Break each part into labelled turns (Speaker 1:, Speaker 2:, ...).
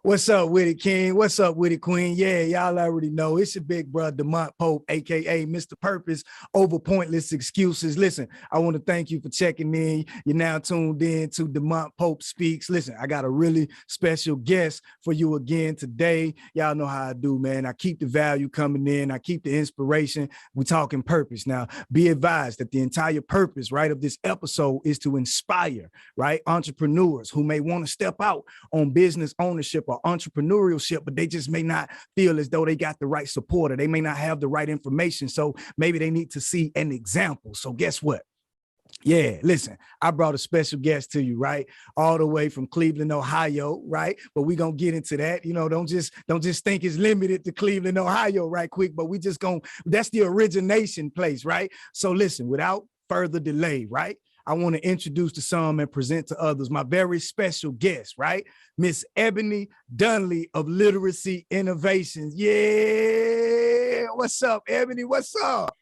Speaker 1: What's up with it, King? What's up with it, Queen? Yeah, y'all already know it's your big brother, Demont Pope, aka Mr. Purpose, over pointless excuses. Listen, I want to thank you for checking in. You're now tuned in to Demont Pope Speaks. Listen, I got a really special guest for you again today. Y'all know how I do, man. I keep the value coming in. I keep the inspiration. We're talking purpose. Now, be advised that the entire purpose, right, of this episode is to inspire, right, entrepreneurs who may want to step out on business ownership or entrepreneurship, but they just may not feel as though they got the right support, or they may not have the right information. So maybe they need to see an example. So guess what? Yeah, listen, I brought a special guest to you, right? All the way from Cleveland, Ohio, right? But we're gonna get into that. You know, don't just think it's limited to Cleveland, Ohio, right quick, but we just gonna, that's the origination place, right? So listen, without further delay, right? I want to introduce to some and present to others my very special guest, right? Miss Ebony Donley of Literacy Innovations. Yeah, what's up, Ebony? What's up?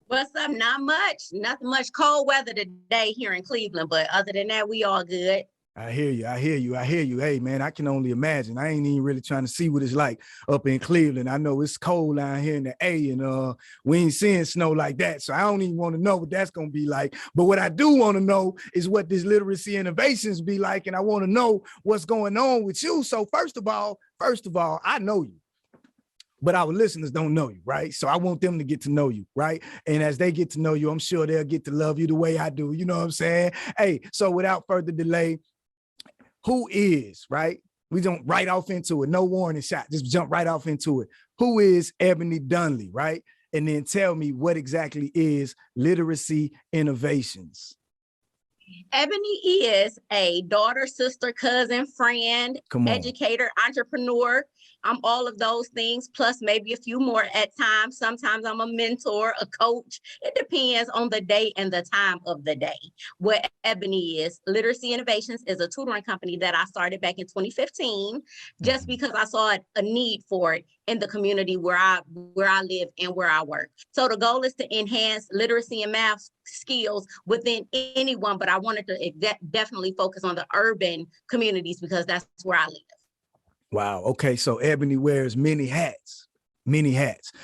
Speaker 2: What's up? Not much. Nothing much. Cold weather today here in Cleveland, but other than that, we all good.
Speaker 1: I hear you. I hear you. I hear you. Hey, man, I can only imagine. I ain't even really trying to see what it's like up in Cleveland. I know it's cold down here in the A, and we ain't seeing snow like that. So I don't even want to know what that's going to be like. But what I do want to know is what this Literacy Innovations be like. And I want to know what's going on with you. So first of all, I know you, but our listeners don't know you, right? So I want them to get to know you, right? And as they get to know you, I'm sure they'll get to love you the way I do. You know what I'm saying? Hey, so without further delay, who is, right? We jump right off into it. No warning shot. Just jump right off into it. Who is Ebony Donley, right? And then tell me what exactly is Literacy Innovations.
Speaker 2: Ebony is a daughter, sister, cousin, friend, educator, entrepreneur. I'm all of those things, plus maybe a few more at times. Sometimes I'm a mentor, a coach. It depends on the day and the time of the day. What Ebony is, Literacy Innovations is a tutoring company that I started back in 2015, just because I saw a need for it in the community where I live and where I work. So the goal is to enhance literacy and math skills within anyone, but I wanted to definitely focus on the urban communities because that's where I live.
Speaker 1: Wow. Okay. So Ebony wears many hats,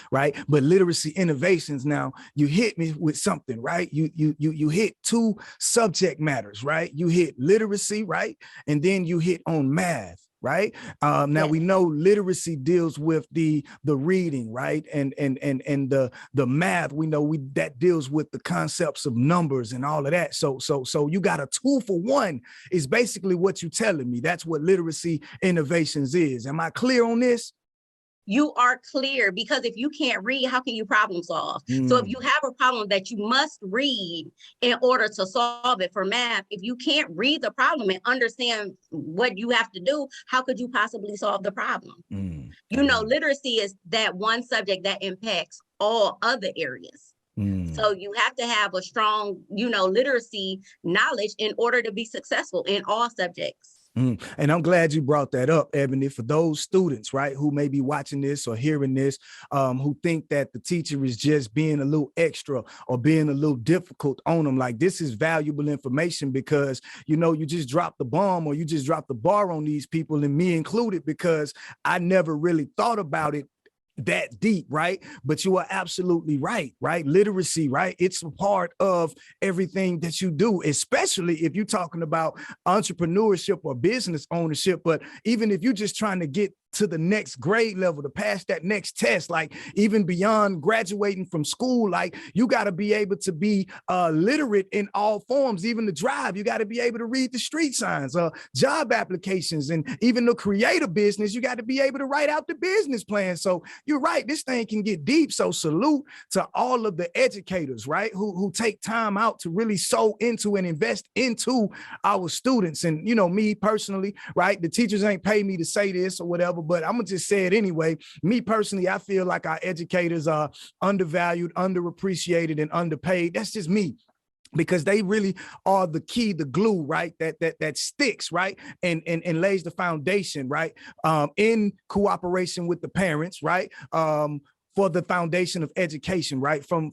Speaker 1: right? But Literacy Innovations, now you hit me with something, right? You hit two subject matters, right? You hit literacy, right? And then you hit on math. Right. Now yes. We know literacy deals with the reading, right? And the math, we know that deals with the concepts of numbers and all of that. So you got a 2-for-1 is basically what you're telling me. That's what Literacy Innovations is. Am I clear on this?
Speaker 2: You are clear, because if you can't read, how can you problem solve? So if you have a problem that you must read in order to solve it for math, if you can't read the problem and understand what you have to do, how could you possibly solve the problem? You know, literacy is that one subject that impacts all other areas. So you have to have a strong, literacy knowledge in order to be successful in all subjects.
Speaker 1: And I'm glad you brought that up, Ebony, for those students, right, who may be watching this or hearing this, who think that the teacher is just being a little extra or being a little difficult on them. Like, this is valuable information because, you just dropped the bomb or you just dropped the bar on these people, and me included, because I never really thought about it that deep, right? But you are absolutely right? Literacy, right? It's a part of everything that you do, especially if you're talking about entrepreneurship or business ownership. But even if you're just trying to get to the next grade level, to pass that next test, like even beyond graduating from school, like you got to be able to be literate in all forms. Even the drive, you got to be able to read the street signs, job applications, and even the creative business, you got to be able to write out the business plan. So you're right, this thing can get deep. So salute to all of the educators, right, who take time out to really sow into and invest into our students. And me personally, right, the teachers ain't paid me to say this or whatever, but I'm gonna just say it anyway. Me personally, I feel like our educators are undervalued, underappreciated, and underpaid. That's just me, because they really are the key, the glue, right? That sticks, right? And lays the foundation, right? In cooperation with the parents, right? for the foundation of education, right? From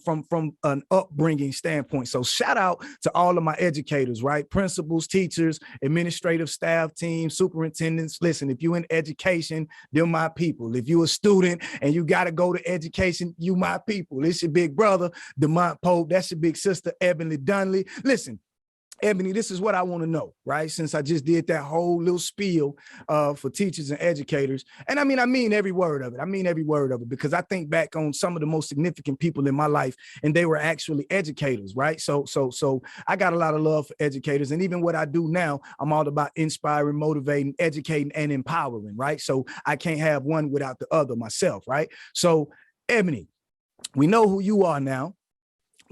Speaker 1: an upbringing standpoint. So shout out to all of my educators, right? Principals, teachers, administrative staff, teams, superintendents. Listen, if you're in education, they're my people. If you're a student and you got to go to education, you my people. It's your big brother, Demont Pope. That's your big sister, Ebony Donley. Listen, Ebony, this is what I want to know, right? Since I just did that whole little spiel for teachers and educators. And I mean every word of it. I mean every word of it, because I think back on some of the most significant people in my life, and they were actually educators, right? So I got a lot of love for educators. And even what I do now, I'm all about inspiring, motivating, educating, and empowering, right? So I can't have one without the other myself, right? So Ebony, we know who you are now.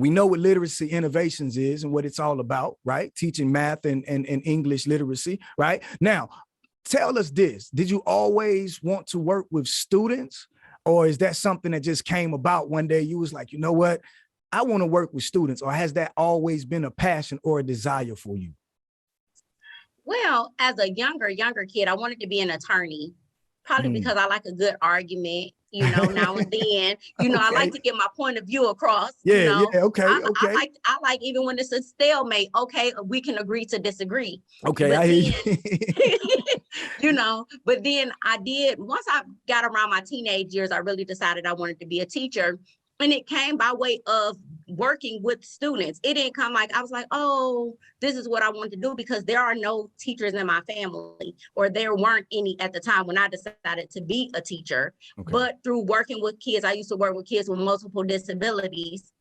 Speaker 1: We know what literacy innovations is and what it's all about, right? Teaching math and English literacy, right? Now, tell us this. Did you always want to work with students, or is that something that just came about one day? You was like, you know what? I want to work with students, or has that always been a passion or a desire for you?
Speaker 2: Well, as a younger kid, I wanted to be an attorney, probably because I like a good argument. Now and then, okay. I like to get my point of view across.
Speaker 1: Yeah, okay.
Speaker 2: I like even when it's a stalemate, okay, we can agree to disagree.
Speaker 1: Okay,
Speaker 2: but
Speaker 1: I hear
Speaker 2: you. But then once I got around my teenage years, I really decided I wanted to be a teacher. And it came by way of working with students. It didn't come like, I was like, oh, this is what I want to do, because there are no teachers in my family, or there weren't any at the time when I decided to be a teacher. Okay. But through working with kids, I used to work with kids with multiple disabilities.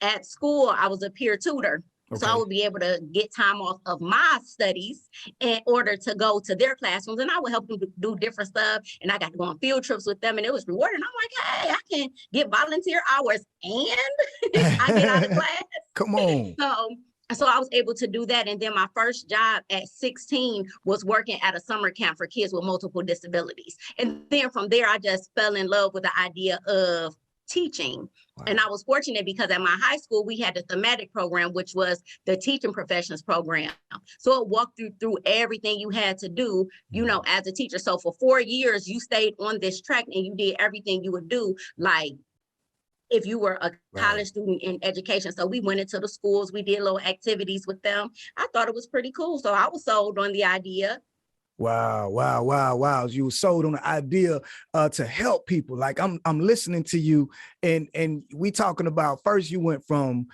Speaker 2: At school, I was a peer tutor. Okay. So I would be able to get time off of my studies in order to go to their classrooms, and I would help them do different stuff. And I got to go on field trips with them, and it was rewarding. I'm like, hey, I can get volunteer hours and I get out of class.
Speaker 1: Come on.
Speaker 2: So I was able to do that. And then my first job at 16 was working at a summer camp for kids with multiple disabilities. And then from there, I just fell in love with the idea of teaching. Wow. And I was fortunate because at my high school, we had the thematic program, which was the teaching professions program. So it walked through everything you had to do, as a teacher. So for 4 years, you stayed on this track and you did everything you would do, like if you were a college student in education. So we went into the schools, we did little activities with them. I thought it was pretty cool. So I was sold on the idea.
Speaker 1: Wow. You were sold on the idea to help people. Like I'm listening to you, and we talking about, first you went from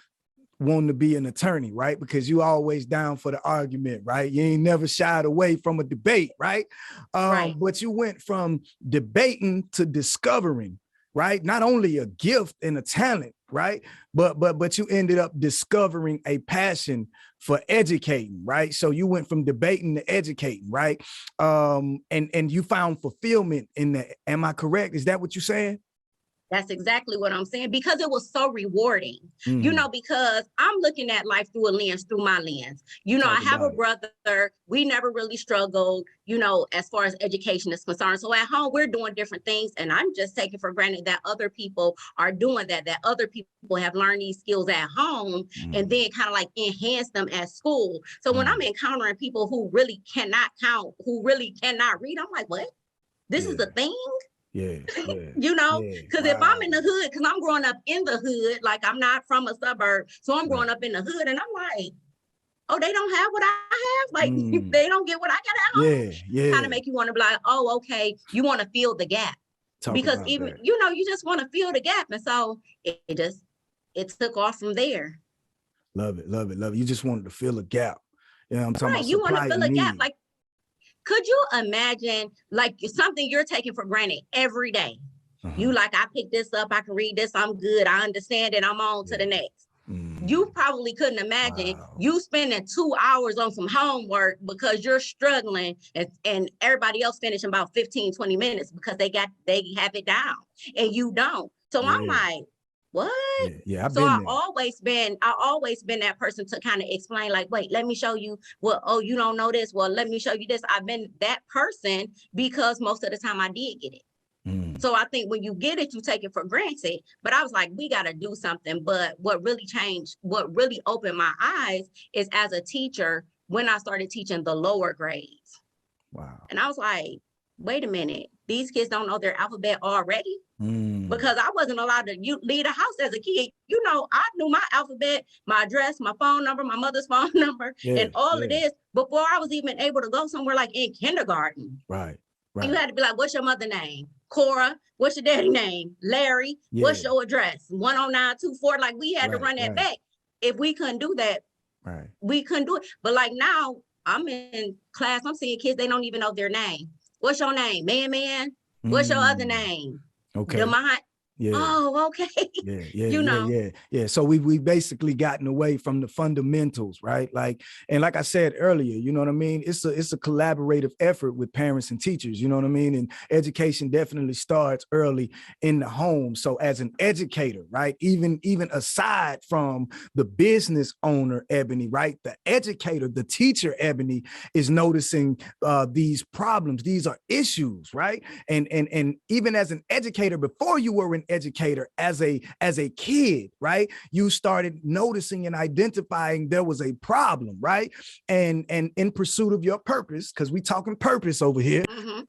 Speaker 1: wanting to be an attorney, right? Because you always down for the argument, right? You ain't never shied away from a debate, right? But you went from debating to discovering, right? Not only a gift and a talent, right? But you ended up discovering a passion for educating, right? So you went from debating to educating, right? And you found fulfillment in that. Am I correct? Is that what you're saying?
Speaker 2: That's exactly what I'm saying, because it was so rewarding, because I'm looking at life through a lens, through my lens. I have a brother. We never really struggled, as far as education is concerned. So at home, we're doing different things. And I'm just taking for granted that other people are doing that other people have learned these skills at home and then kind of like enhance them at school. So when I'm encountering people who really cannot count, who really cannot read, I'm like, what? This is a thing?
Speaker 1: Yeah.
Speaker 2: Because if I'm in the hood, because I'm growing up in the hood, like I'm not from a suburb, so I'm growing up in the hood, and I'm like, oh, they don't have what I have, like they don't get what I got at home.
Speaker 1: Yeah.
Speaker 2: Kind of make you want to be like, oh, okay, you want to fill the gap. Because even that. You just want to fill the gap, and so it took off from there.
Speaker 1: Love it. You just wanted to fill a gap. I'm talking about
Speaker 2: you want to fill a gap,
Speaker 1: like.
Speaker 2: Could you imagine like something you're taking for granted every day? You like, I picked this up, I can read this, I'm good, I understand it, I'm on to the next. You probably couldn't imagine you spending 2 hours on some homework because you're struggling, and everybody else finishing about 15, 20 minutes because they have it down and you don't. So I'm like, what?
Speaker 1: Yeah.
Speaker 2: I always been that person to kind of explain, like, wait, let me show you. Well, oh, you don't know this. Well, let me show you this. I've been that person because most of the time I did get it. So I think when you get it, you take it for granted. But I was like, we got to do something. But what really changed, what really opened my eyes is as a teacher, when I started teaching the lower grades. Wow. And I was like, wait a minute, these kids don't know their alphabet already? because I wasn't allowed to leave the house as a kid. You know, I knew my alphabet, my address, my phone number, my mother's phone number, and all of this before I was even able to go somewhere like in kindergarten.
Speaker 1: Right.
Speaker 2: You had to be like, what's your mother's name? Cora. What's your daddy name? Larry. What's your address? 10924. Like, we had to run that back. If we couldn't do that, we couldn't do it. But like now, I'm in class, I'm seeing kids, they don't even know their name. What's your name? Man? What's your other name?
Speaker 1: Okay.
Speaker 2: Demont.
Speaker 1: Yeah.
Speaker 2: Oh, okay.
Speaker 1: Yeah. So we basically gotten away from the fundamentals, right? Like I said earlier, you know what I mean? It's a collaborative effort with parents and teachers, you know what I mean? And education definitely starts early in the home. So as an educator, right? Even aside from the business owner, Ebony, right? The educator, the teacher, Ebony, is noticing these problems. These are issues, right? And even as an educator, before you were an educator, as a kid, right? You started noticing and identifying there was a problem, right? And in pursuit of your purpose, because we talking purpose over here,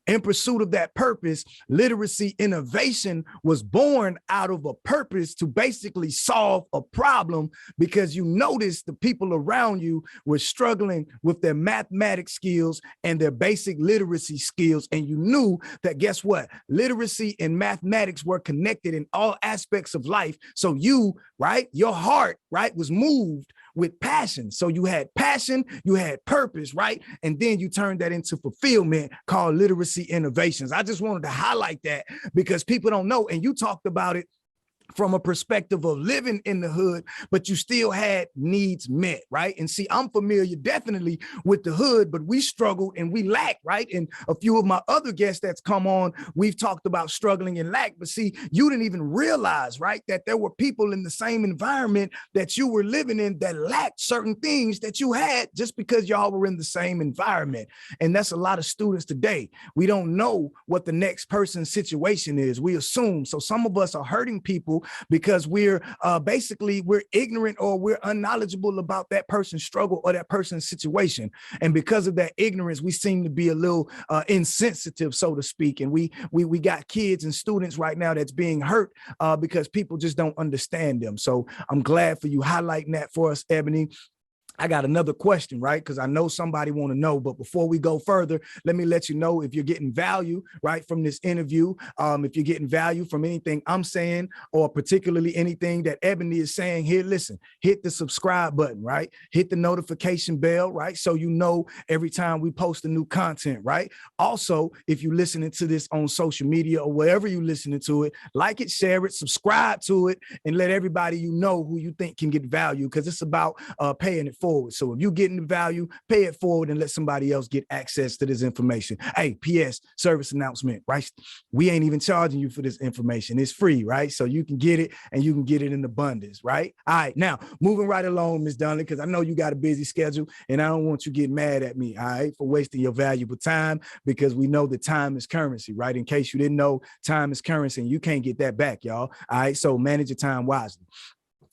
Speaker 1: in pursuit of that purpose, literacy innovation was born out of a purpose to basically solve a problem, because you noticed the people around you were struggling with their mathematics skills and their basic literacy skills. And you knew that, guess what? Literacy and mathematics were connected in all aspects of life. So you, right, your heart, right, was moved with passion. So you had passion, you had purpose, right? And then you turned that into fulfillment called literacy innovations. I just wanted to highlight that because people don't know. And you talked about it from a perspective of living in the hood, but you still had needs met, right? And see, I'm familiar definitely with the hood, but we struggled and we lack, right? And a few of my other guests that's come on, we've talked about struggling and lack, but see, you didn't even realize, right, that there were people in the same environment that you were living in that lacked certain things that you had just because y'all were in the same environment. And that's a lot of students today. We don't know what the next person's situation is. We assume. So some of us are hurting people because we're ignorant or we're unknowledgeable about that person's struggle or that person's situation. And because of that ignorance, we seem to be a little insensitive, so to speak. And we got kids and students right now that's being hurt because people just don't understand them. So I'm glad for you highlighting that for us, Ebony. I got another question, right? Because I know somebody want to know, but before we go further, let me let you know if you're getting value, right, from this interview, if you're getting value from anything I'm saying, or particularly anything that Ebony is saying here, listen, hit the subscribe button, right? Hit the notification bell, right? So you know every time we post a new content, right? Also, if you're listening to this on social media or wherever you're listening to it, like it, share it, subscribe to it, and let everybody you know who you think can get value, because it's about paying it forward. So if you're getting the value, pay it forward and let somebody else get access to this information. Hey, PS, service announcement, right? We ain't even charging you for this information. It's free, right? So you can get it and you can get it in abundance, right? All right, now moving right along, Ms. Donley, because I know you got a busy schedule and I don't want you getting mad at me, all right, for wasting your valuable time, because we know that time is currency, right? In case you didn't know, time is currency and you can't get that back, y'all. All right, so manage your time wisely.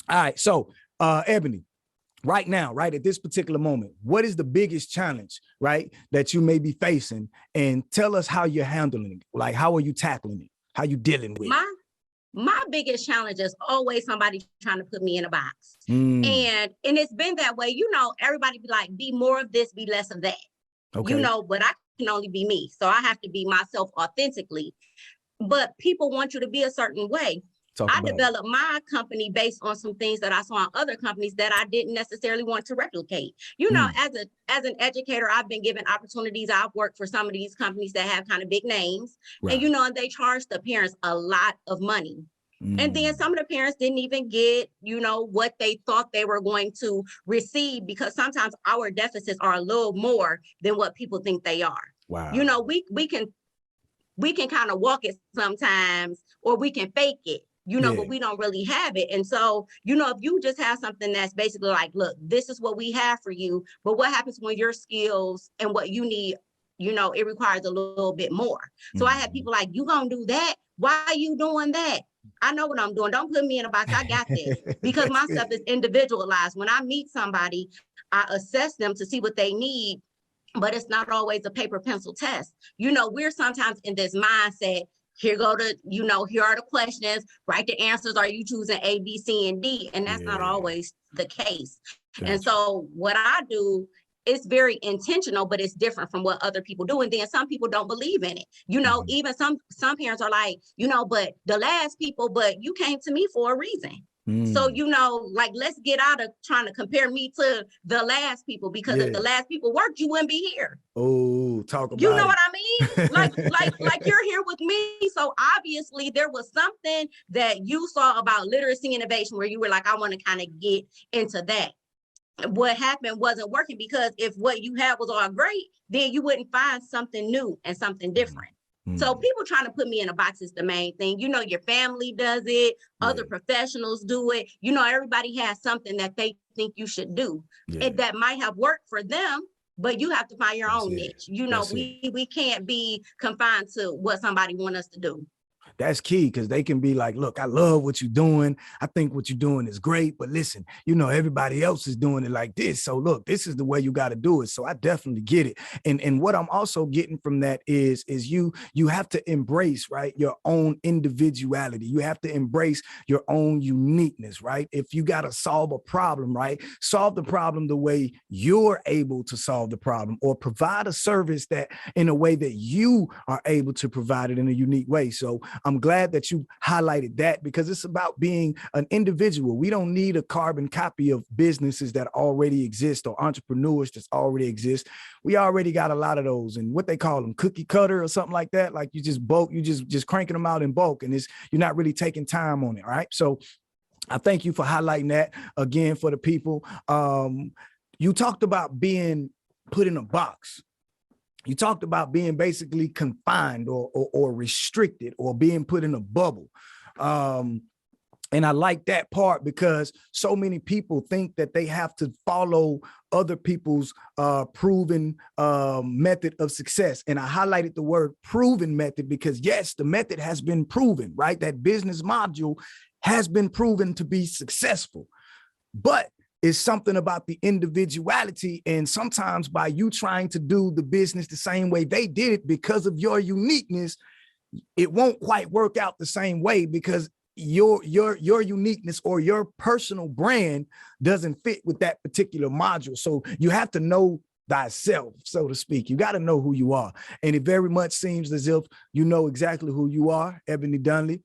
Speaker 1: All right, so Ebony, right now, right at this particular moment, what is the biggest challenge, right, that you may be facing? And tell us how you're handling it. Like, how are you tackling it? How you dealing with it?
Speaker 2: My biggest challenge is always somebody trying to put me in a box. And it's been that way. You know, everybody be like, be more of this, be less of that. Okay. You know, but I can only be me. So I have to be myself authentically. But people want you to be a certain way. I developed my company based on some things that I saw in other companies that I didn't necessarily want to replicate. You know, as an educator, I've been given opportunities. I've worked for some of these companies that have kind of big names, and you know, and they charge the parents a lot of money. And then some of the parents didn't even get, you know, what they thought they were going to receive, because sometimes our deficits are a little more than what people think they are. Wow. You know, we can kind of walk it sometimes, or we can fake it. You know, but we don't really have it. And so, you know, if you just have something that's basically like, look, this is what we have for you, but what happens when your skills and what you need, you know, it requires a little bit more. So I had people like, you gonna do that? Why are you doing that? I know what I'm doing. Don't put me in a box. I got this. Because my stuff is individualized. When I meet somebody, I assess them to see what they need, but it's not always a paper pencil test. You know, we're sometimes in this mindset, here go to, here are the questions, write the answers. Are you choosing A, B, C, and D? And that's not always the case. Gotcha. And so what I do, it's very intentional, but it's different from what other people do. And then some people don't believe in it. Even some parents are like, but the last people, but you came to me for a reason. So, let's get out of trying to compare me to the last people, because if the last people worked, you wouldn't be here.
Speaker 1: Oh, talk about
Speaker 2: You know what I mean? Like you're here with me. So obviously there was something that you saw about literacy innovation where you were like, I want to kind of get into that. What happened wasn't working, because if what you had was all great, then you wouldn't find something new and something different. So people trying to put me in a box is the main thing. Your family does it. Other professionals do it. Everybody has something that they think you should do. That might have worked for them, but you have to find your own niche. We can't be confined to what somebody wants us to do.
Speaker 1: That's key, because they can be like, look, I love what you're doing. I think what you're doing is great, but listen, everybody else is doing it like this. So look, this is the way you got to do it. So I definitely get it. And what I'm also getting from that is you have to embrace, right, your own individuality. You have to embrace your own uniqueness, right? If you got to solve a problem, right, solve the problem the way you're able to solve the problem, or provide a service that in a way that you are able to provide it in a unique way. So I'm glad that you highlighted that, because it's about being an individual. We don't need a carbon copy of businesses that already exist or entrepreneurs that already exist. We already got a lot of those, and what they call them, cookie cutter or something like that. Like you just cranking them out in bulk, and you're not really taking time on it. Right. So I thank you for highlighting that again for the people. You talked about being put in a box. You talked about being basically confined or restricted, or being put in a bubble. And I like that part, because so many people think that they have to follow other people's proven method of success. And I highlighted the word proven method, because yes, the method has been proven, right? That business module has been proven to be successful, but it's something about the individuality. And sometimes by you trying to do the business the same way they did it, because of your uniqueness, it won't quite work out the same way, because your uniqueness or your personal brand doesn't fit with that particular module. So you have to know thyself, so to speak. You got to know who you are. And it very much seems as if you know exactly who you are, Ebony Donley.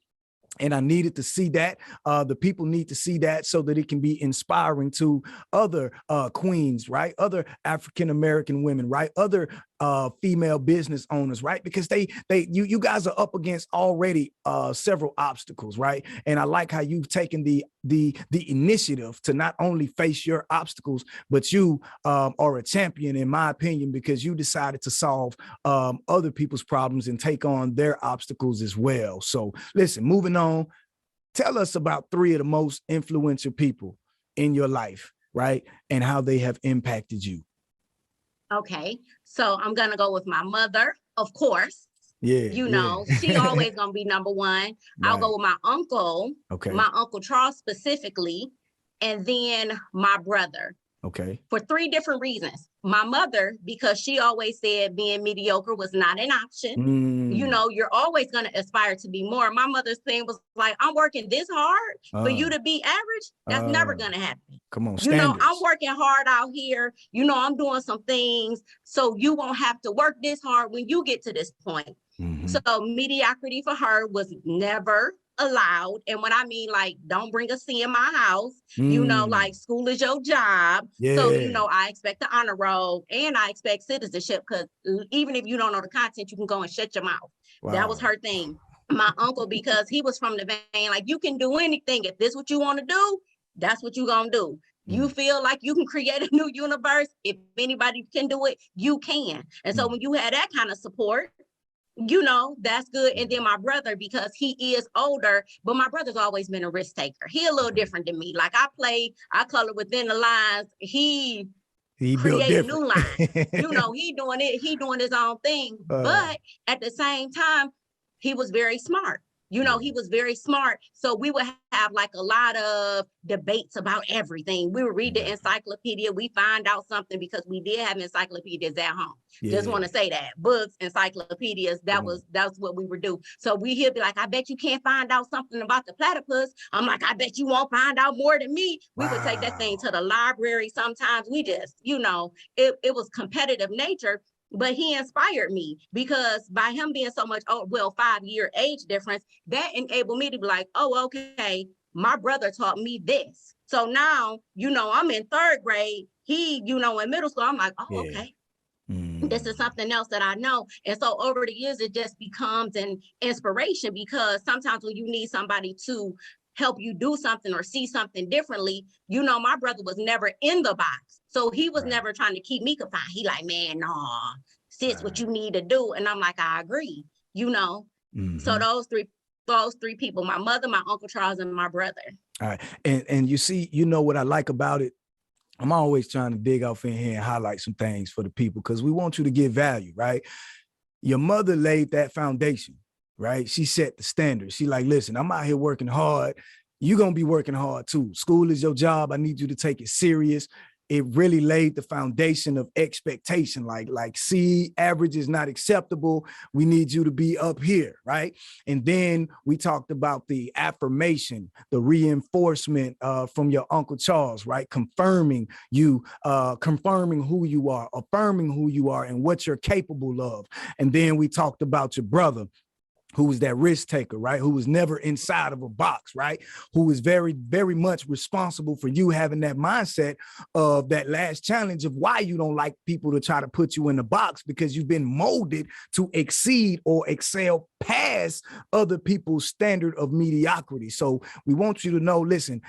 Speaker 1: And I needed to see that. The people need to see that, so that it can be inspiring to other queens, right? Other African-American women, right? Other female business owners, right? Because you guys are up against already several obstacles, right? And I like how you've taken the initiative to not only face your obstacles, but you are a champion, in my opinion, because you decided to solve other people's problems and take on their obstacles as well. So listen, moving on, tell us about 3 of the most influential people in your life, right? And how they have impacted you.
Speaker 2: Okay, so I'm gonna go with my mother, of course.
Speaker 1: Yeah,
Speaker 2: she always gonna be number one. Right. I'll go with my uncle, my Uncle Charles specifically, and then my brother.
Speaker 1: Okay.
Speaker 2: For 3 different reasons. My mother, because she always said being mediocre was not an option. You're always going to aspire to be more. My mother's thing was like, I'm working this hard for you to be average. That's never going to happen.
Speaker 1: Come on, standards.
Speaker 2: I'm working hard out here. I'm doing some things so you won't have to work this hard when you get to this point. So mediocrity for her was never allowed. And when I mean, like, don't bring a C in my house, like, school is your job. So, I expect the honor roll, and I expect citizenship, because even if you don't know the content, you can go and shut your mouth. Wow. That was her thing. My uncle, because he was from the vein, like, you can do anything. If this is what you want to do, that's what you're going to do. You feel like you can create a new universe. If anybody can do it, you can. And so when you had that kind of support, that's good. And then my brother, because he is older, but my brother's always been a risk taker. He a little different than me. Like, I color within the lines. He created new lines. He doing his own thing. But at the same time, he was very smart. You know, he was very smart. So we would have like a lot of debates about everything. We would read the encyclopedia. We find out something because we did have encyclopedias at home. Just want to say that. Books, encyclopedias, that's what we would do. So he'll be like, I bet you can't find out something about the platypus. I'm like, I bet you won't find out more than me. We would take that thing to the library. Sometimes we just, you know, it was competitive nature. But he inspired me because by him being so much, 5-year age difference, that enabled me to be like, oh, okay, my brother taught me this. So now, you know, I'm in 3rd grade. He, you know, in middle school, I'm like, okay. This is something else that I know. And so over the years, it just becomes an inspiration because sometimes when you need somebody to help you do something or see something differently, you know, my brother was never in the box. So he was never trying to keep me confined. He like, man, nah, sis, what you need to do. And I'm like, I agree, you know. So those three people, my mother, my Uncle Charles, and my brother.
Speaker 1: All right. And you see, you know what I like about it? I'm always trying to dig off in here and highlight some things for the people because we want you to get value, right? Your mother laid that foundation, right? She set the standard. She like, listen, I'm out here working hard. You're going to be working hard too. School is your job. I need you to take it serious. It really laid the foundation of expectation. Like C average is not acceptable. We need you to be up here, right? And then we talked about the affirmation, the reinforcement from your Uncle Charles, right? Confirming you, confirming who you are, affirming who you are and what you're capable of. And then we talked about your brother, who was that risk taker, right? Who was never inside of a box, right? Who was very, very much responsible for you having that mindset of that last challenge of why you don't like people to try to put you in the box because you've been molded to exceed or excel past other people's standard of mediocrity. So we want you to know, listen,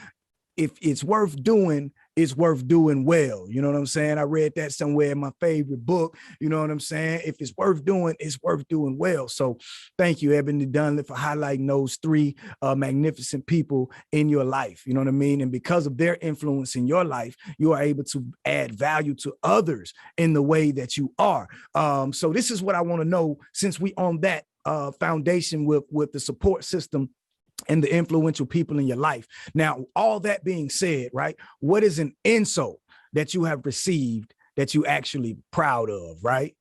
Speaker 1: if it's worth doing, it's worth doing well. You know what I'm saying? I read that somewhere in my favorite book. You know what I'm saying? If it's worth doing, it's worth doing well. So thank you, Ebony Donley, for highlighting those 3 magnificent people in your life. You know what I mean? And because of their influence in your life, you are able to add value to others in the way that you are. So this is what I want to know, since we on that foundation with the support system and the influential people in your life. Now, all that being said, right, what is an insult that you have received that you actually proud of, right?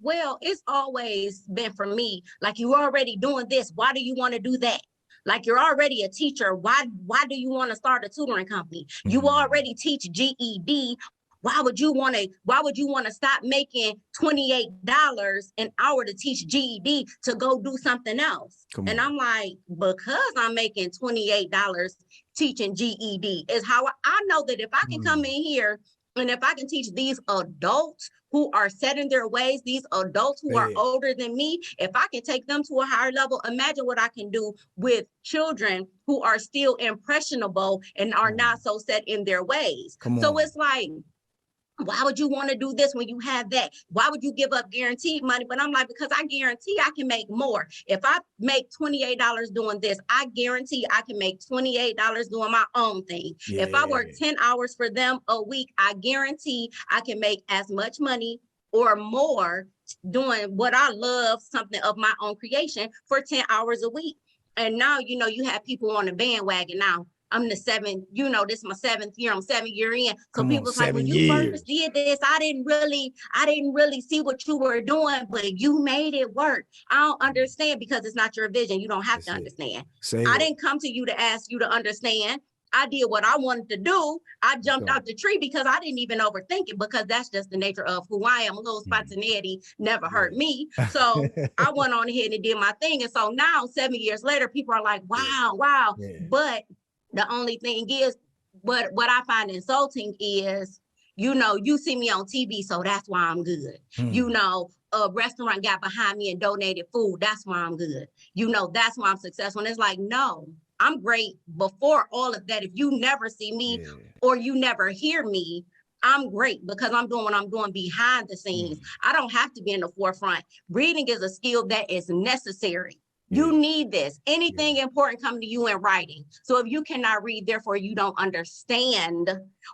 Speaker 2: Well, it's always been for me, like, you're already doing this. Why do you want to do that? Like, you're already a teacher. Why do you want to start a tutoring company? You already teach GED. Why would you want to stop making $28 an hour to teach GED to go do something else? And I'm like, because I'm making $28 teaching GED is how I know that if I can come in here and if I can teach these adults who are set in their ways, these adults who are older than me, if I can take them to a higher level, imagine what I can do with children who are still impressionable and are not so set in their ways. So it's like, why would you want to do this when you have that? Why would you give up guaranteed money? But I'm like, because I guarantee I can make more. If I make $28 doing this, I guarantee I can make $28 doing my own thing. If I work 10 hours for them a week, I guarantee I can make as much money or more doing what I love, something of my own creation, for 10 hours a week. And now, you know, you have people on the bandwagon now. I'm the 7th, you know, this is my 7th year. I'm 7 years in. So people's like, when you first did this, I didn't really see what you were doing, but you made it work. I don't understand, because it's not your vision. You don't have to understand. I didn't come to you to ask you to understand. I did what I wanted to do. I jumped out the tree because I didn't even overthink it, because that's just the nature of who I am. A little spontaneity never hurt me. So I went on ahead and did my thing. And so now, 7 years later, people are like, wow. But the only thing is, what I find insulting is, you know, you see me on TV, so that's why I'm good. You know, a restaurant got behind me and donated food. That's why I'm good. You know, that's why I'm successful. And it's like, no, I'm great before all of that. If you never see me or you never hear me, I'm great because I'm doing what I'm doing behind the scenes. I don't have to be in the forefront. Reading is a skill that is necessary. You need this. Anything important come to you in writing. So if you cannot read, therefore you don't understand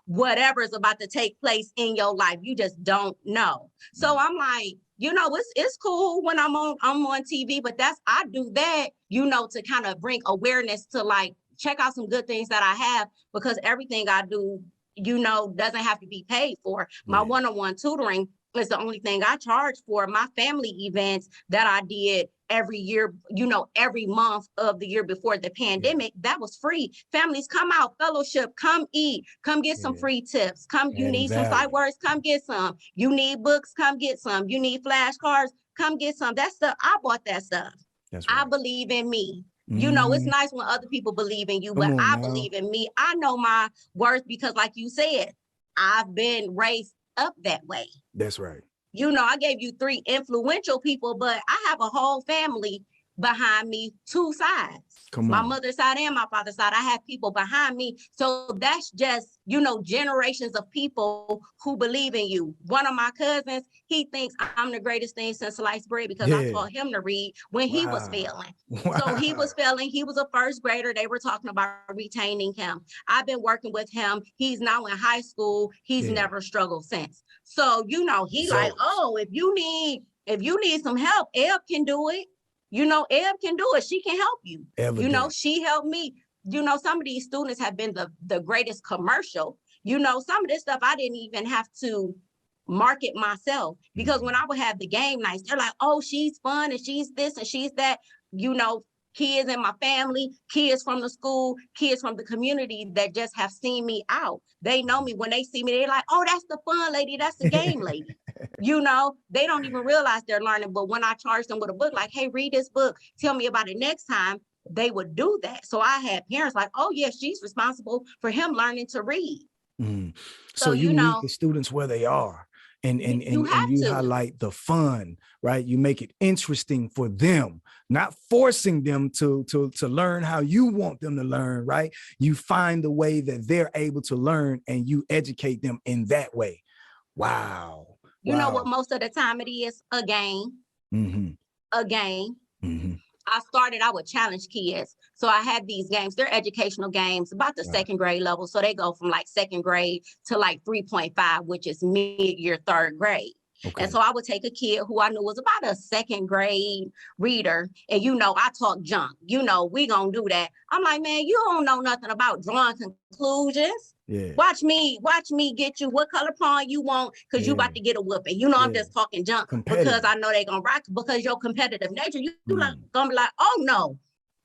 Speaker 2: whatever is about to take place in your life. You just don't know. So I'm like, you know, it's cool when I'm on TV, but I do that, you know, to kind of bring awareness to like, check out some good things that I have, because everything I do, you know, doesn't have to be paid for. My one-on-one tutoring is the only thing I charge for. My family events that I did every year, you know, every month of the year before the pandemic, that was free. Families come out, fellowship, come eat, come get some free tips. Come, you need some sight words, come get some. You need books, come get some. You need flashcards, come get some. That stuff, I bought that stuff. That's right. I believe in me. You know, it's nice when other people believe in you, but I believe in me. I know my worth because, like you said, I've been raised up that way.
Speaker 1: That's right.
Speaker 2: You know, I gave you 3 influential people, but I have a whole family behind me, 2 sides. My mother's side and my father's side. I have people behind me. So that's just, you know, generations of people who believe in you. One of my cousins, he thinks I'm the greatest thing since sliced bread because I taught him to read when he was failing. So he was failing. He was a first grader. They were talking about retaining him. I've been working with him. He's now in high school. He's never struggled since. So, you know, he like, oh, if you need some help, Eb can do it. You know, Eb can do it. She can help you. You know, she helped me. You know, some of these students have been the greatest commercial. You know, some of this stuff I didn't even have to market myself, because when I would have the game nights, they're like, oh, she's fun and she's this and she's that. You know, kids in my family, kids from the school, kids from the community that just have seen me out. They know me. When they see me, they're like, oh, that's the fun lady. That's the game lady. You know, they don't even realize they're learning. But when I charge them with a book, like, hey, read this book, tell me about it next time, they would do that. So I had parents like, oh, yeah, she's responsible for him learning to read.
Speaker 1: So you meet the students where they are. And you highlight the fun, right? You make it interesting for them, not forcing them to learn how you want them to learn, right? You find the way that they're able to learn and you educate them in that way. Wow.
Speaker 2: You know what most of the time it is? A game. A game. I would challenge kids. So I had these games, they're educational games about the second grade level. So they go from like second grade to like 3.5, which is mid-year 3rd grade. And so I would take a kid who I knew was about a 2nd grade reader. And, you know, I talk junk, you know, we gonna do that. I'm like, man, you don't know nothing about drawing conclusions. Watch me get you what color pawn you want, because you about to get a whooping. You know, I'm just talking junk because I know they gonna rock, because your competitive nature, you like gonna be like, oh no.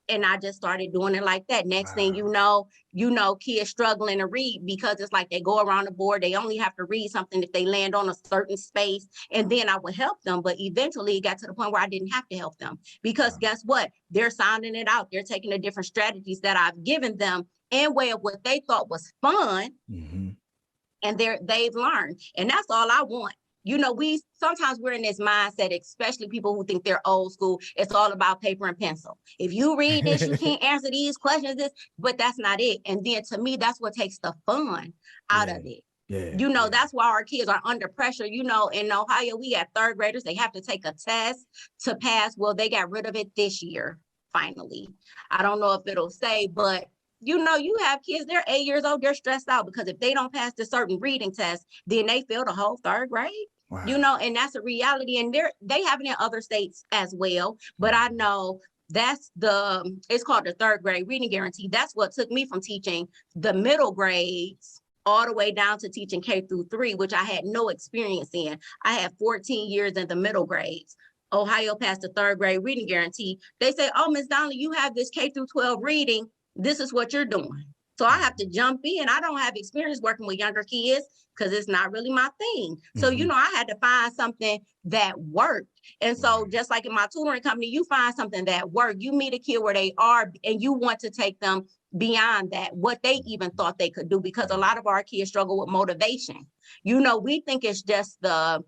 Speaker 2: And I just started doing it like that. Next thing you know, kids struggling to read because it's like they go around the board. They only have to read something if they land on a certain space. And then I would help them. But eventually it got to the point where I didn't have to help them, because guess what? They're sounding it out. They're taking the different strategies that I've given them in way of what they thought was fun. And they've learned. And that's all I want. You know, sometimes we're in this mindset, especially people who think they're old school. It's all about paper and pencil. If you read this, you can't answer these questions, but that's not it. And then to me, that's what takes the fun out of it. You know, that's why our kids are under pressure. You know, in Ohio, we have 3rd graders. They have to take a test to pass. Well, they got rid of it this year, finally. I don't know if it'll stay, but you know, you have kids, they're 8 years old, they're stressed out because if they don't pass the certain reading test, then they fail the whole 3rd grade. You know, and that's a reality. And they have it in other states as well. But I know it's called the 3rd grade reading guarantee. That's what took me from teaching the middle grades all the way down to teaching K through 3, which I had no experience in. I had 14 years in the middle grades. Ohio passed the 3rd grade reading guarantee. They say, oh, Ms. Donley, you have this K through 12 reading. This is what you're doing. So I have to jump in. I don't have experience working with younger kids because it's not really my thing. So, you know, I had to find something that worked. And so just like in my tutoring company, you find something that worked. You meet a kid where they are and you want to take them beyond that, what they even thought they could do, because a lot of our kids struggle with motivation. You know, we think it's just the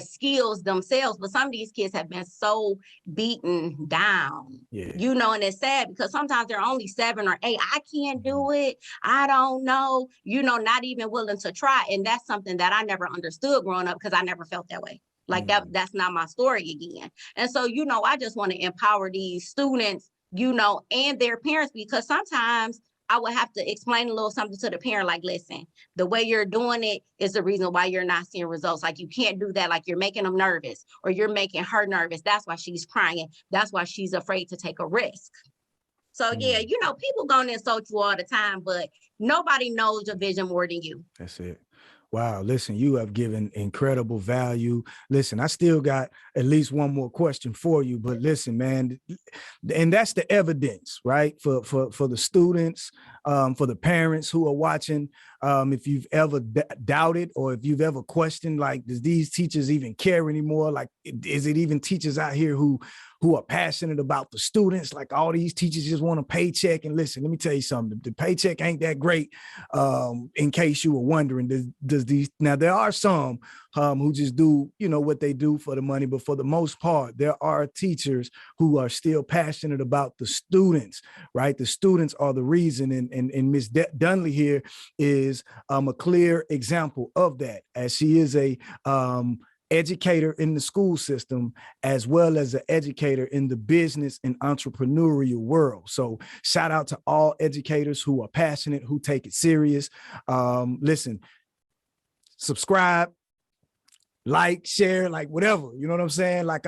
Speaker 2: skills themselves, but some of these kids have been so beaten down, you know, and it's sad because sometimes they're only 7 or 8. I can't do it. I don't know, you know, not even willing to try. And that's something that I never understood growing up because I never felt that way. Like that's not my story again. And so, you know, I just want to empower these students, you know, and their parents, because sometimes I would have to explain a little something to the parent, like, listen, the way you're doing it is the reason why you're not seeing results. Like, you can't do that. Like, you're making them nervous, or you're making her nervous. That's why she's crying. That's why she's afraid to take a risk. So yeah, you know, people gonna insult you all the time, but nobody knows your vision more than you.
Speaker 1: That's it. Wow. Listen, you have given incredible value. Listen, I still got at least one more question for you, but listen, man, and that's the evidence, right? For the students, for the parents who are watching. If you've ever doubted, or if you've ever questioned, like, does these teachers even care anymore? Like, is it even teachers out here who are passionate about the students? Like, all these teachers just want a paycheck. And listen, let me tell you something, the paycheck ain't that great. In case you were wondering, now there are some who just do, you know, what they do for the money, but for the most part, there are teachers who are still passionate about the students, right? The students are the reason, and Miss Donley here is a clear example of that, as she is a educator in the school system, as well as an educator in the business and entrepreneurial world. So shout out to all educators who are passionate, who take it serious. Listen, subscribe, like, share, like, whatever, you know what I'm saying? Like,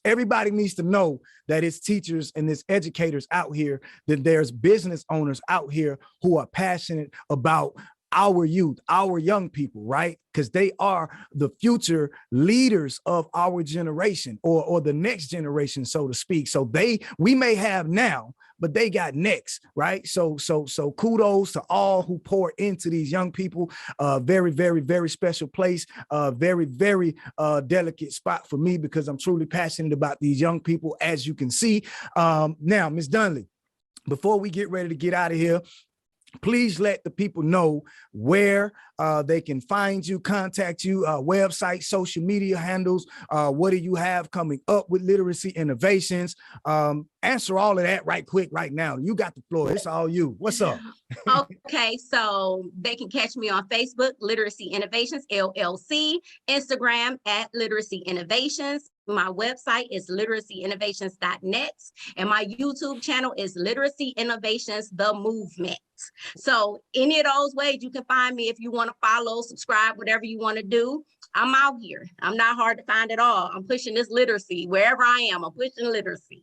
Speaker 1: everybody needs to know that it's teachers and it's educators out here, that there's business owners out here who are passionate about our youth, our young people, right? Because they are the future leaders of our generation, or the next generation, so to speak. So we may have now, but they got next, right? So kudos to all who pour into these young people. Very, very, very special place. Very, very delicate spot for me, because I'm truly passionate about these young people, as you can see. Now, Ms. Donley, before we get ready to get out of here, please let the people know where they can find you, contact you, website, social media handles. What do you have coming up with Literacy Innovations? Answer all of that right quick right now. You got the floor. It's all you. What's up?
Speaker 2: Okay, so they can catch me on Facebook, Literacy Innovations, LLC, Instagram at Literacy Innovations. My website is literacyinnovations.net, and my YouTube channel is Literacy Innovations, The Movement. So any of those ways you can find me if you want to follow, subscribe, whatever you want to do. I'm out here. I'm not hard to find at all. I'm pushing this literacy wherever I am. I'm pushing literacy.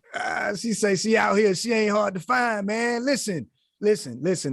Speaker 1: She say she out here. She ain't hard to find, man. Listen.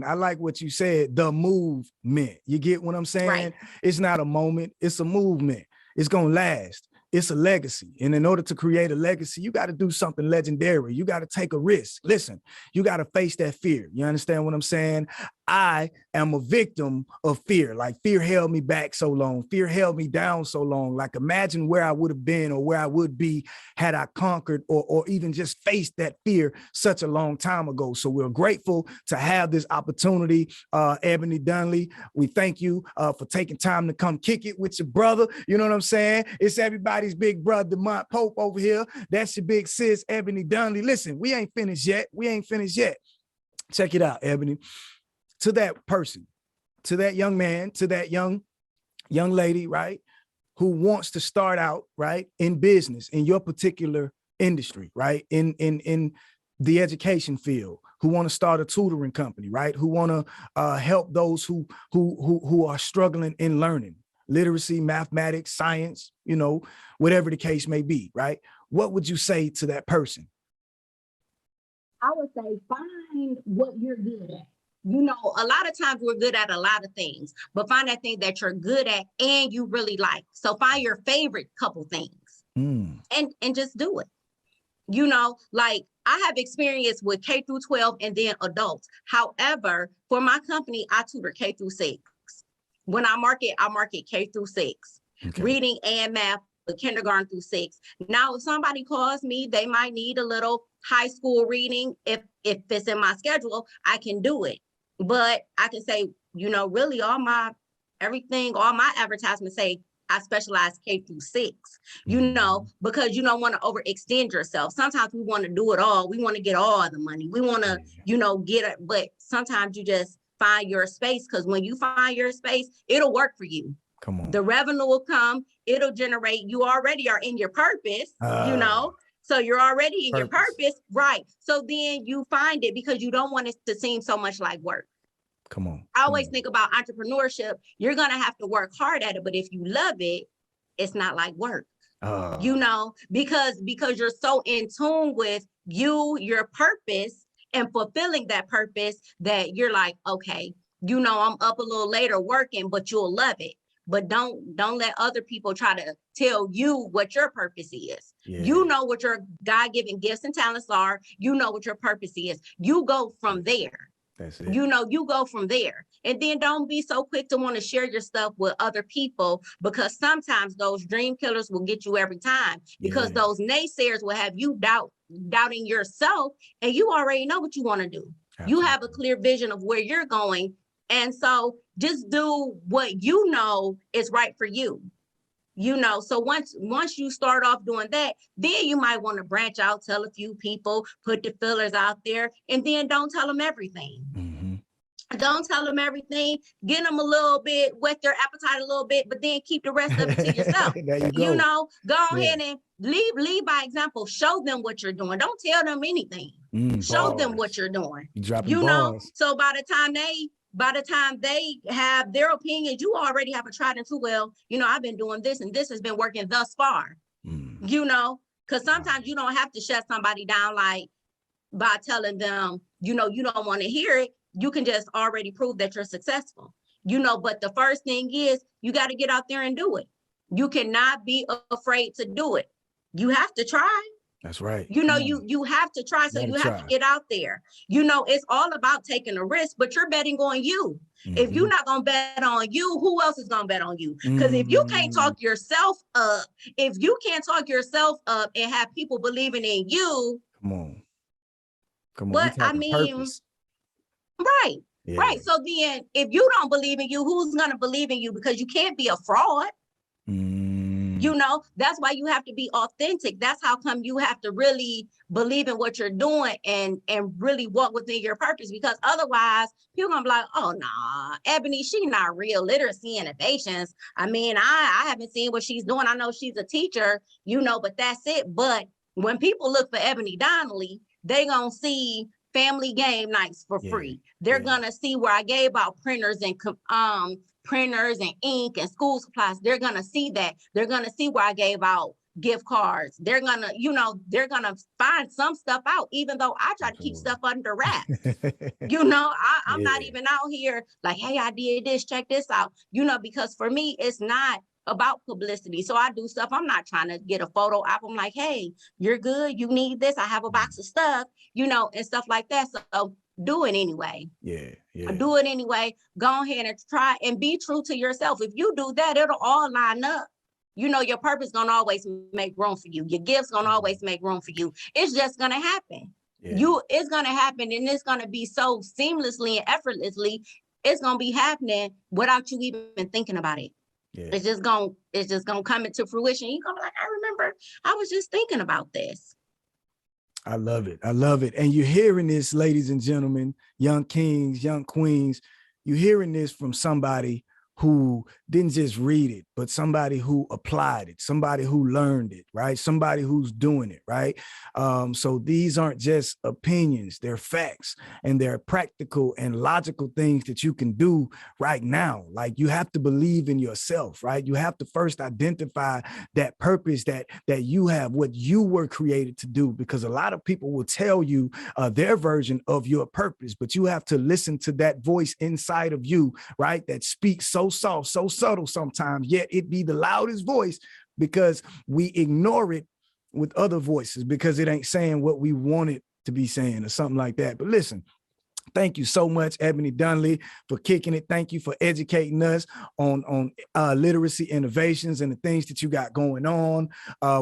Speaker 1: I like what you said, the movement. You get what I'm saying? Right. It's not a moment. It's a movement. It's going to last. It's a legacy. And in order to create a legacy, you got to do something legendary. You got to take a risk. Listen, you got to face that fear. You understand what I'm saying? I am a victim of fear. Like, fear held me back so long. Fear held me down so long. Like, imagine where I would have been, or where I would be, had I conquered or even just faced that fear such a long time ago. So we're grateful to have this opportunity. Ebony Donley, we thank you for taking time to come kick it with your brother. You know what I'm saying? It's everybody's big brother, Demont Pope over here. That's your big sis, Ebony Donley. Listen, we ain't finished yet. Check it out, Ebony. To that person, to that young man, to that young lady, right, who wants to start out, right, in business, in your particular industry, right, in the education field, who want to start a tutoring company, right, who want to help those who are struggling in learning, literacy, mathematics, science, you know, whatever the case may be, right? What would you say to that person?
Speaker 2: I would say, find what you're good at. You know, a lot of times we're good at a lot of things, but find that thing that you're good at and you really like. So find your favorite couple things and just do it. You know, like, I have experience with K through 12 and then adults. However, for my company, I tutor K through 6. When I market K through 6, okay. Reading and math, kindergarten through 6. Now, if somebody calls me, they might need a little high school reading. If it's in my schedule, I can do it. But I can say, you know, really all my advertisements say I specialize K through 6, you know, because you don't want to overextend yourself. Sometimes we want to do it all. We want to get all the money. We want to, you know, get it. But sometimes you just find your space, because when you find your space, it'll work for you. Come on. The revenue will come. It'll generate. You already are in your purpose, you know. So you're already in your purpose, right? So then you find it because you don't want it to seem so much like work.
Speaker 1: Come on.
Speaker 2: I always think about entrepreneurship. You're going to have to work hard at it, but if you love it, it's not like work. You know, because you're so in tune with your purpose and fulfilling that purpose that you're like, okay, you know, I'm up a little later working, but you'll love it. But don't let other people try to tell you what your purpose is. Yeah. You know what your God-given gifts and talents are. You know what your purpose is. You go from there.
Speaker 1: That's it.
Speaker 2: You know, you go from there. And then don't be so quick to want to share your stuff with other people, because sometimes those dream killers will get you every time, because those naysayers will have you doubting yourself, and you already know what you want to do. Absolutely. You have a clear vision of where you're going. And so just do what you know is right for you. You know, so once you start off doing that, then you might want to branch out, tell a few people, put the fillers out there, and then don't tell them everything. Mm-hmm. Don't tell them everything. Get them a little bit, whet their appetite a little bit, but then keep the rest of it to yourself. You know, go ahead and lead by example. Show them what you're doing. Don't tell them anything. Show them what you're doing. You know, so by the time they have their opinions, you already have a tried and true. Well, you know, I've been doing this and this has been working thus far. You know, because sometimes you don't have to shut somebody down like by telling them, you know, you don't want to hear it. You can just already prove that you're successful, you know. But the first thing is you got to get out there and do it. You cannot be afraid to do it. You have to try.
Speaker 1: That's right.
Speaker 2: You know, you have to try. So you have to get out there. You know, it's all about taking a risk, but you're betting on you. If you're not going to bet on you, who else is going to bet on you? Because if you can't talk yourself up, and have people believing in you.
Speaker 1: Come on.
Speaker 2: But I mean, purpose. Right. Yeah. Right. So then if you don't believe in you, who's going to believe in you? Because you can't be a fraud. You know, that's why you have to be authentic. That's how come you have to really believe in what you're doing and really walk within your purpose, because otherwise people gonna be like, oh, nah, Ebony, she not real literacy innovations. I mean, I haven't seen what she's doing. I know she's a teacher, you know, but that's it. But when people look for Ebony Donley, they gonna see family game nights for free. They're gonna see where I gave out printers and ink and school supplies. They're going to see that. They're going to see where I gave out gift cards. They're going to, you know, they're going to find some stuff out, even though I try to keep stuff under wraps. You know, I'm not even out here like, hey, I did this, check this out, you know, because for me, it's not about publicity. So I do stuff. I'm not trying to get a photo op. I'm like, hey, you're good. You need this. I have a box of stuff, you know, and stuff like that. So do it anyway. Do it anyway. Go ahead and try and be true to yourself. If you do that, it'll all line up. You know, your purpose gonna always make room for you. Your gifts gonna always make room for you. It's just gonna happen. It's gonna happen, and it's gonna be so seamlessly and effortlessly. It's gonna be happening without you even thinking about it. It's just gonna come into fruition. You're gonna be like, I remember I was just thinking about this.
Speaker 1: I love it. I love it. And you're hearing this, ladies and gentlemen, young kings, young queens, you're hearing this from somebody who didn't just read it, but somebody who applied it, somebody who learned it, right? Somebody who's doing it, right? So these aren't just opinions, they're facts, and they're practical and logical things that you can do right now. Like, you have to believe in yourself, right? You have to first identify that purpose that you have, what you were created to do, because a lot of people will tell you their version of your purpose, but you have to listen to that voice inside of you, right? That speaks so soft, so subtle sometimes, yet it be the loudest voice, because we ignore it with other voices because it ain't saying what we want it to be saying or something like that. But listen, thank you so much, Ebony Donley, for kicking it. Thank you for educating us on literacy innovations and the things that you got going on.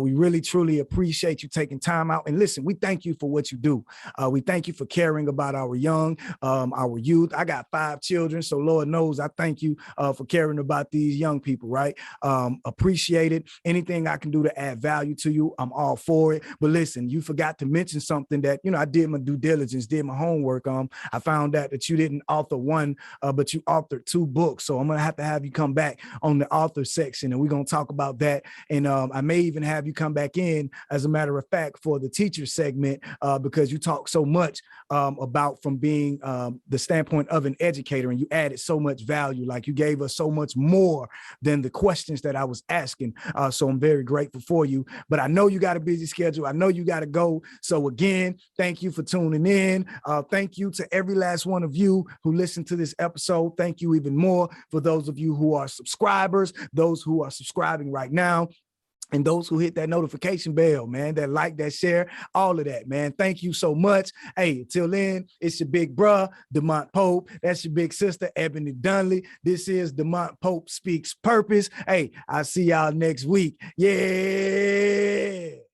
Speaker 1: We really, truly appreciate you taking time out. And listen, we thank you for what you do. We thank you for caring about our young, our youth. I got 5 children, so Lord knows I thank you for caring about these young people, right? Appreciate it. Anything I can do to add value to you, I'm all for it. But listen, you forgot to mention something that, you know, I did my due diligence, did my homework. I found out that you didn't author one, but you authored 2 books. So I'm going to have you come back on the author section, and we're going to talk about that. And I may even have you come back in, as a matter of fact, for the teacher segment, because you talk so much about from being the standpoint of an educator, and you added so much value. Like, you gave us so much more than the questions that I was asking. So I'm very grateful for you, but I know you got a busy schedule. I know you got to go. So again, thank you for tuning in. Thank you to every last one of you who listened to this episode. Thank you even more for those of you who are subscribers, those who are subscribing right now, and those who hit that notification bell, man, that like, that share, all of that, man. Thank you so much. Hey, till then, it's your big bruh, Demont Pope. That's your big sister, Ebony Donley. This is Demont Pope Speaks Purpose. Hey, I'll see y'all next week. Yeah.